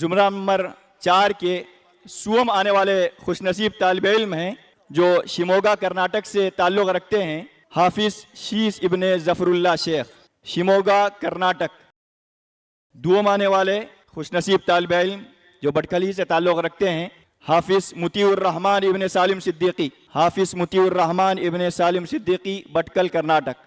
زمرہ نمبر 4 کے سوم آنے والے خوش نصیب طالب علم ہیں جو شیموگا کرناٹک سے تعلق رکھتے ہیں، حافظ شیس ابن ظفر اللہ شیخ، شیموگا کرناٹک۔ دوم آنے والے خوش نصیب طالب علم جو بٹکلی سے تعلق رکھتے ہیں، حافظ مطیع الرحمن ابن سالم صدیقی، حافظ مطیع الرحمن ابن سالم صدیقی، بٹکل کرناٹک۔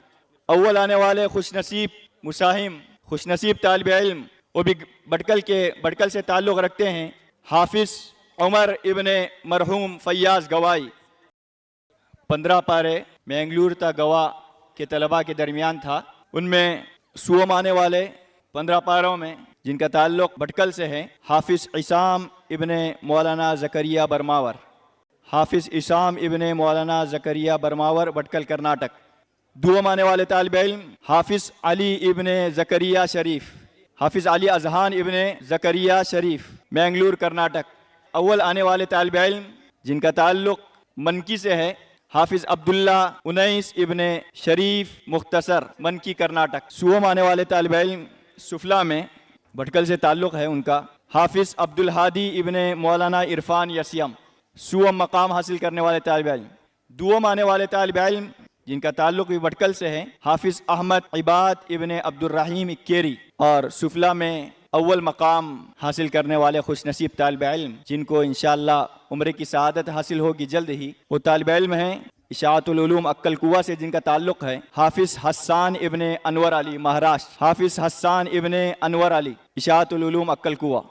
اول آنے والے خوش نصیب مساہم خوش نصیب طالب علم وہ بھی بٹکل سے تعلق رکھتے ہیں، حافظ عمر ابن مرحوم فیاض گوائی۔ 15 پارے مینگلور تا گوا کے طلباء کے درمیان تھا، ان میں سوم آنے والے 15 پاروں میں جن کا تعلق بٹکل سے ہے، حافظ عصام ابن مولانا زکریا برماور، حافظ عصام ابن مولانا زکریا برماور، بٹکل کرناٹک۔ دوم آنے والے طالب علم حافظ علی ابن زکریا شریف، حافظ علی اذہان ابن زکریا شریف، مینگلور کرناٹک۔ اول آنے والے طالب علم جن کا تعلق منکی سے ہے، حافظ عبداللہ انیس ابن شریف مختصر، منکی کرناٹک۔ سوم آنے والے طالب علم سفلا میں بٹکل سے تعلق ہے ان کا، حافظ عبدالہادی ابن مولانا عرفان یسیم، سوم مقام حاصل کرنے والے طالب علم۔ دوم آنے والے طالب علم جن کا تعلق بھی بٹکل سے ہے، حافظ احمد عباد ابن عبد الرحیم اکیری، اور سفلا میں اول مقام حاصل کرنے والے خوش نصیب طالب علم جن کو انشاءاللہ عمرے کی سعادت حاصل ہوگی جلد ہی، وہ طالب علم ہیں اشاعت العلوم عکل کوہ سے جن کا تعلق ہے، حافظ حسان ابن انور علی، مہاراشٹر، حافظ حسان ابن انور علی، اشاعت العلوم عکل کوہ۔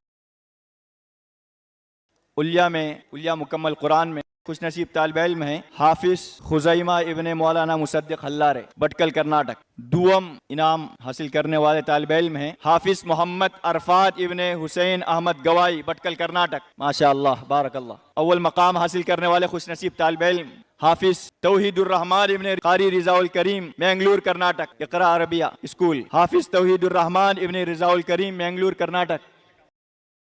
الیہ مکمل قرآن میں خوش نصیب طالب علم ہیں، حافظ خزیمہ ابن مولانا مصدق حلارے، بٹکل کرناٹک۔ دوم انعام حاصل کرنے والے طالب علم ہیں، حافظ محمد عرفات ابن حسین احمد گوائی، بٹکل کرناٹک، ماشاءاللہ بارک اللہ۔ اول مقام حاصل کرنے والے خوش نصیب طالب علم حافظ توحید الرحمن ابن قاری رضا الکریم، مینگلور کرناٹک، اقرا عربیہ اسکول، حافظ توحید الرحمن ابن رضا الکریم، مینگلور کرناٹک۔